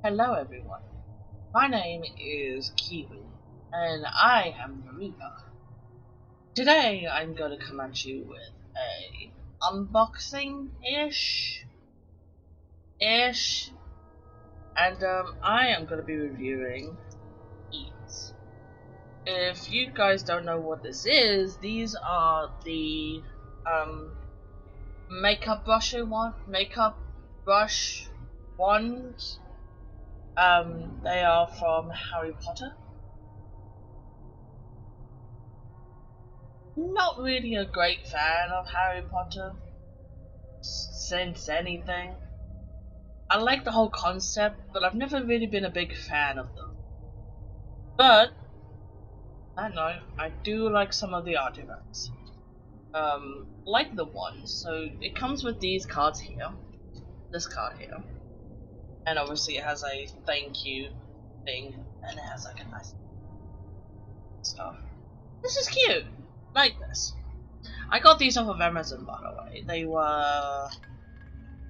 Hello everyone, my name is Kiwi, and I am Eureka. Today I'm going to come at you with a unboxing-ish, and I am going to be reviewing these. If you guys don't know what this is, these are the makeup brush wands. They are from Harry Potter. Not really a great fan of Harry Potter since anything. I like the whole concept, but I've never really been a big fan of them. But I know I do like some of the artifacts. Like the one. So it comes with these cards here. This card here. And obviously it has a thank you thing, and it has like a nice stuff. This is cute. Like this. I got these off of Amazon, by the way. They were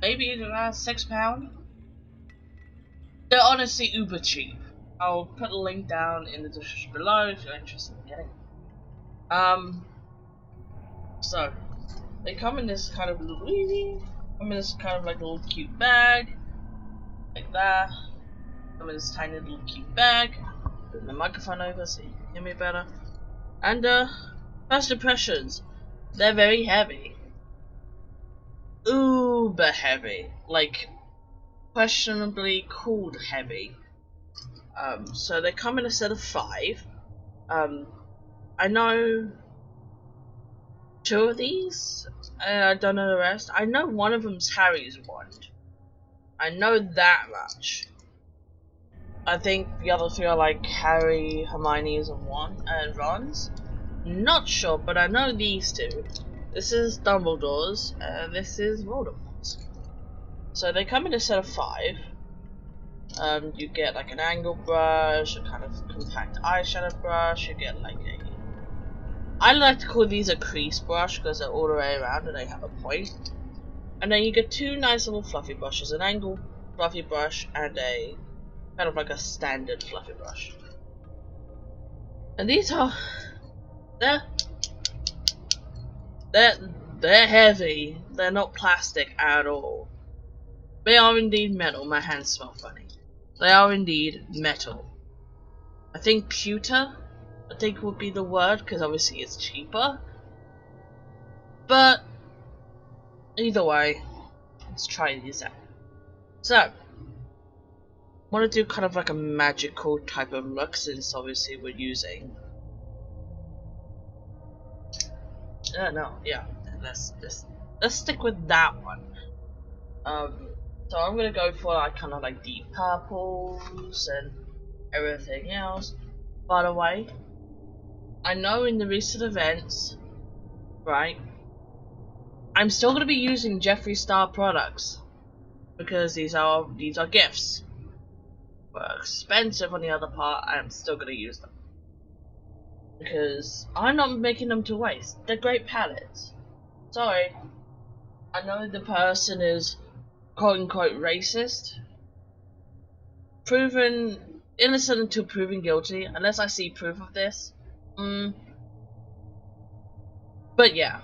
maybe around £6. They're honestly uber cheap. I'll put a link down in the description below if you're interested in getting them. So they come in this kind of little little cute bag, like that. Come in this tiny little cute bag. Put the microphone over so you can hear me better. And first impressions, they're very heavy. Uber heavy, like questionably called heavy. So they come in a set of 5. I know 2 of these, and I don't know the rest. I know one of them's Harry's wand. I know that much. I think the other 3 are like Harry, Hermione's, and Ron's. Not sure, but I know these 2. This is Dumbledore's, and this is Voldemort's. So they come in a set of 5. You get like an angle brush, a kind of compact eyeshadow brush, you get like a... I like to call these a crease brush because they're all the way around and they have a point. And then you get 2 nice little fluffy brushes, an angle fluffy brush and a kind of like a standard fluffy brush. And these are... They're heavy, they're not plastic at all. They are indeed metal. My hands smell funny. They are indeed metal. I think pewter, would be the word, because obviously it's cheaper. But either way, let's try these out. So, I want to do kind of like a magical type of look, since obviously we're using... let's stick with that one. So I'm gonna go for like kind of like deep purples and everything else. By the way, I know in the recent events, right, I'm still gonna be using Jeffree Star products because these are gifts. But expensive on the other part, I'm still gonna use them because I'm not making them to waste. They're great palettes. Sorry, I know the person is quote-unquote racist, proven innocent until proven guilty, unless I see proof of this. But yeah,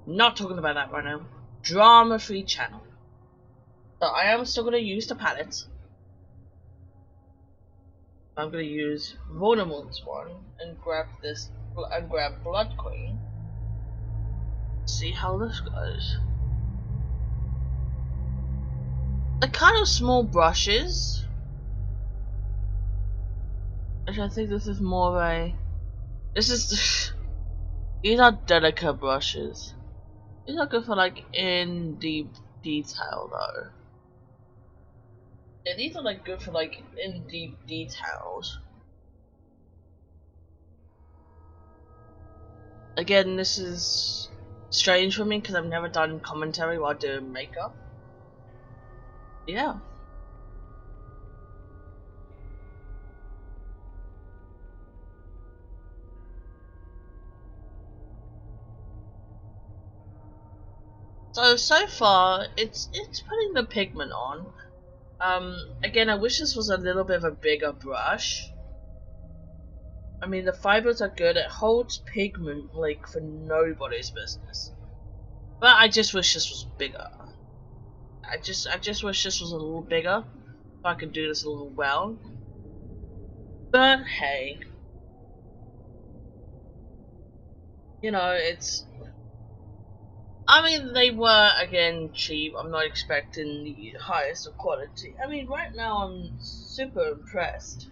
not talking about that right now. Drama-free channel. So I am still gonna use the palettes. I'm gonna use Voldemort's one and grab Blood Queen. See how this goes. They're kind of small brushes. Which I think this is more of a... these are delicate brushes. These are good for like in deep detail though. Yeah, these are like good for like in deep details. Again, this is strange for me because I've never done commentary while doing makeup. Yeah. So far, it's putting the pigment on. Again, I wish this was a little bit of a bigger brush. I mean, the fibers are good. It holds pigment like for nobody's business. But I just wish this was bigger. I just wish this was a little bigger, so I could do this a little well. But hey, you know, it's. I mean, they were again cheap. I'm not expecting the highest of quality. I mean, right now I'm super impressed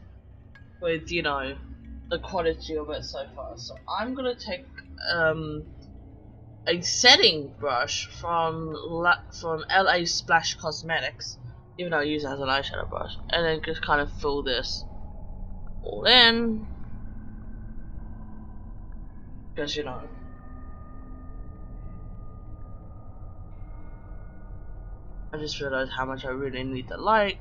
with the quality of it so far. So I'm gonna take a setting brush from LA Splash Cosmetics, even though I use it as an eyeshadow brush, and then just kind of fill this all in, because I just realized how much I really need the light.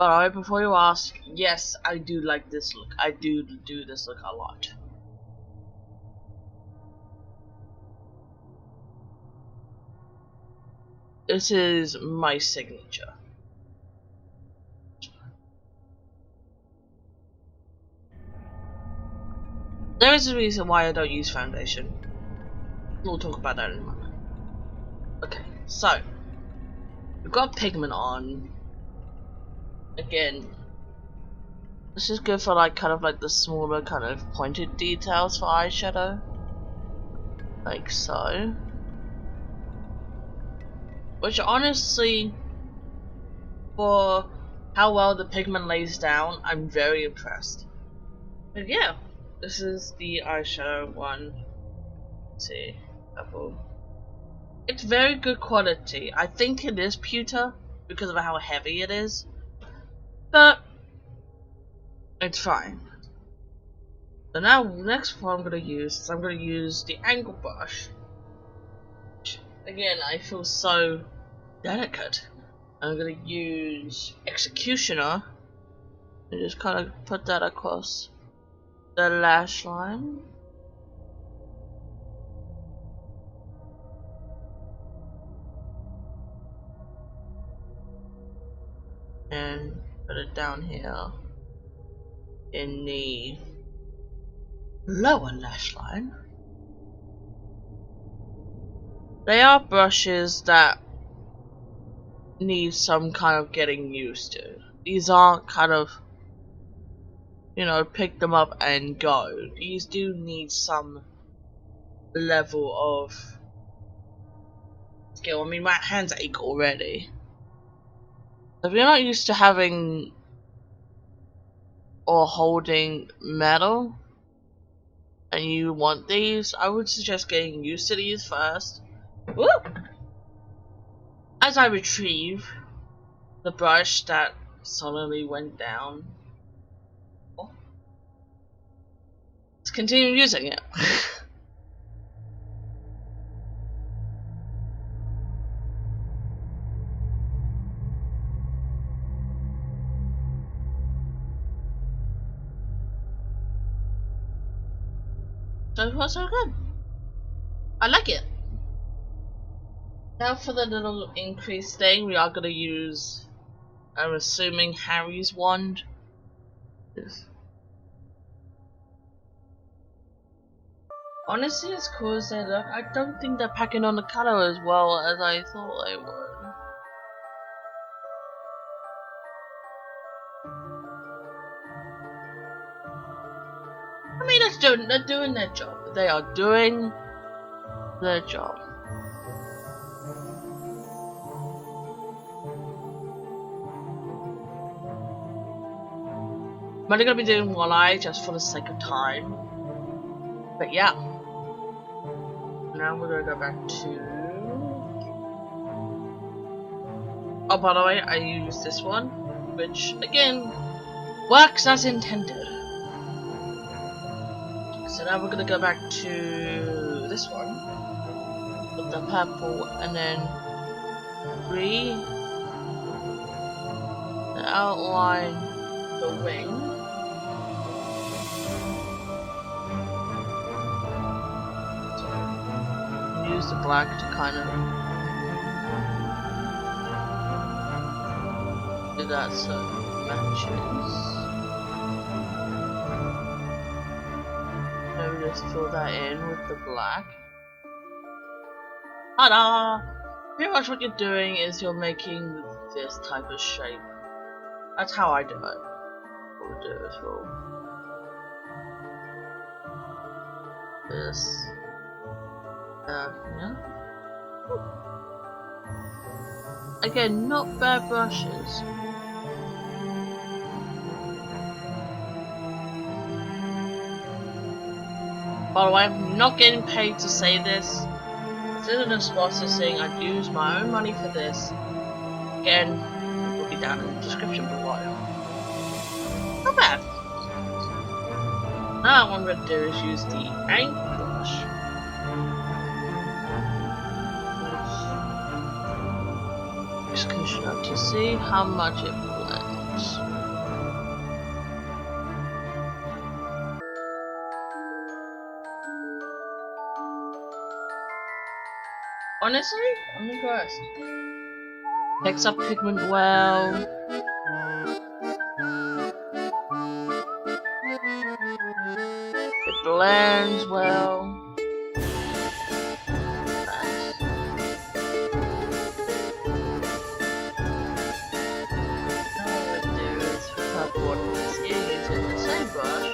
Alright, before you ask, yes, I do like this look. I do this look a lot. This is my signature. There is a reason why I don't use foundation. We'll talk about that in a moment. Okay, so we've got pigment on. Again, this is good for kind of like the smaller kind of pointed details for eyeshadow, like so. Which honestly, for how well the pigment lays down, I'm very impressed. But yeah, this is the eyeshadow one. Let's see, purple. It's very good quality. I think it is pewter because of how heavy it is, but it's fine. So now, next what I'm gonna use is I'm gonna use the angle brush. Again, I feel so delicate. I'm gonna use Executioner and just kind of put that across the lash line. And put it down here in the lower lash line. They are brushes that need some kind of getting used to. These aren't kind of, pick them up and go. These do need some level of skill. I mean, my hands ache already. If you're not used to having or holding metal and you want these, I would suggest getting used to these first. Woo! As I retrieve the brush that suddenly went down, let's continue using it. So far so good. I like it. Now for the little increase thing, we are gonna use, I'm assuming, Harry's wand. Yes. Honestly, as cool as they look, I don't think they're packing on the color as well as I thought they would. I mean, they're doing their job. They are doing their job. I'm only gonna be doing one eye just for the sake of time. But yeah. Now we're gonna go back to. Oh, by the way, I used this one, which again works as intended. So now we're gonna go back to this one with the purple, and then outline the wing. Use the black to kind of that so matches. Maybe just fill that in with the black. Ta-da! Pretty much what you're doing is you're making this type of shape. That's how I do it. What we'll do is we'll this. Yeah. Again, not bad brushes. By the way, I'm not getting paid to say this. This processing, I'd use my own money for this. Again, it will be down in the description below. Not bad. Now what I'm going to do is use the ink brush. Just cushion up to see how much it blends. Honestly, I'm impressed. Picks up pigment well. It blends well. Nice. Now what I'm gonna do is tap what this here using the same brush.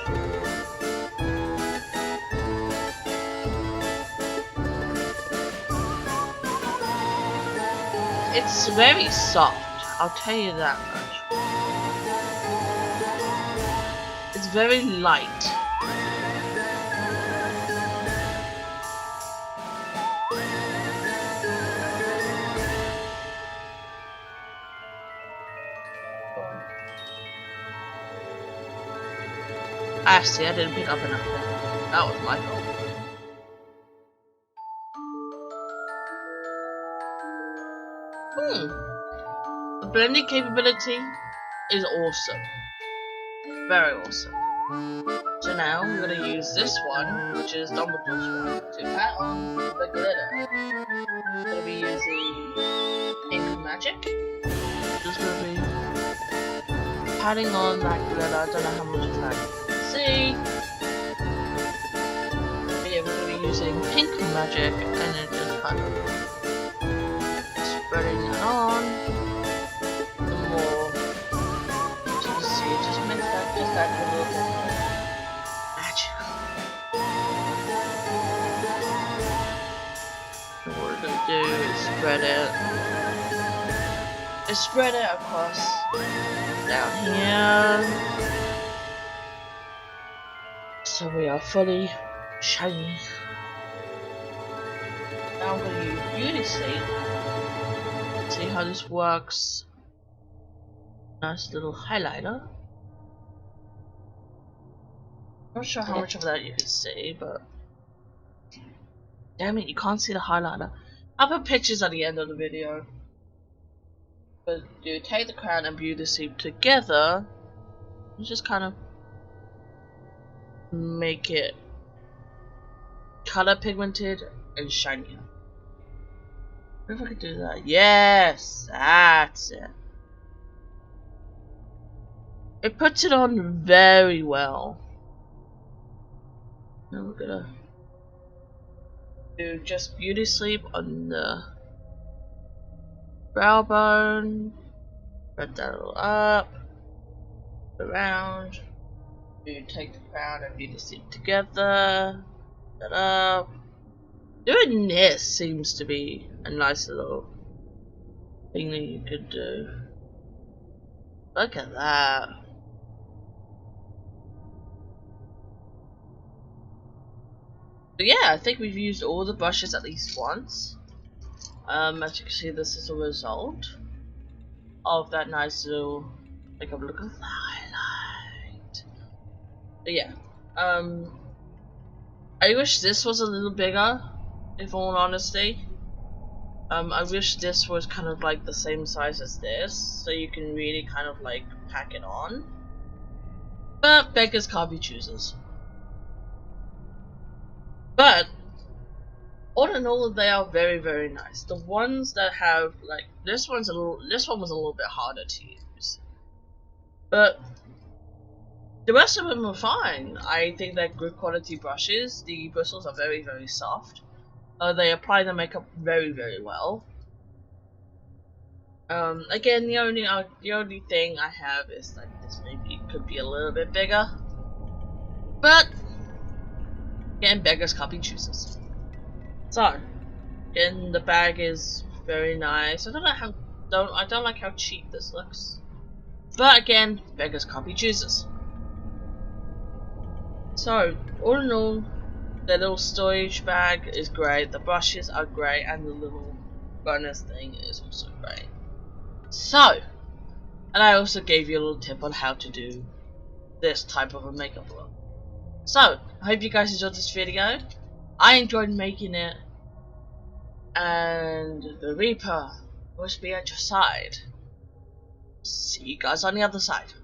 It's very soft, I'll tell you that much. It's very light. Actually, I didn't pick up enough. That was my fault. The blending capability is awesome. Very awesome. So now we're going to use this one, which is Dumbledore's one, to pat on the glitter. We're going to be using Ink Magic. Just going to be patting on that glitter. I don't know how much of that you can see. But yeah, we're going to be using Pink Magic and then just kind of spreading it on. The more you can see, it just makes that just that little bit magical. So what we're gonna do is spread it across down here. So we are fully shiny. Now I'm gonna use Beauty Sleep. See how this works. Nice little highlighter. Not sure how much of that you can see, but damn it, you can't see the highlighter. I'll put pictures at the end of the video. But you take the crown and Beauty Sleep together and just kind of make it color pigmented and shinier. I wonder if I could do that. Yes, that's it. It puts it on very well. Now we're gonna do just Beauty Sleep on the brow bone. Spread that all up, around. You take the crown and Beauty Sleep together. That up. Doing this seems to be a nice little thing that you could do. Look at that. But yeah, I think we've used all the brushes at least once. As you can see, this is a result of that nice little, like a look at the highlight. But yeah, I wish this was a little bigger, if all honesty. I wish this was kind of like the same size as this, so you can really kind of like pack it on. But beggars can't be choosers. But all in all, they are very, very nice. The ones that have like this one was a little bit harder to use. But the rest of them are fine. I think they're good quality brushes. The bristles are very, very soft. They apply the makeup very, very well. Again, the only thing I have is that this maybe could be a little bit bigger. But again, beggars can't be choosers. So, again, the bag is very nice. I don't like how cheap this looks. But again, beggars can't be choosers. So, all in all, the little storage bag is great, the brushes are great, and the little bonus thing is also great. So, and I also gave you a little tip on how to do this type of a makeup look. So, I hope you guys enjoyed this video. I enjoyed making it, and the Reaper must be at your side. See you guys on the other side.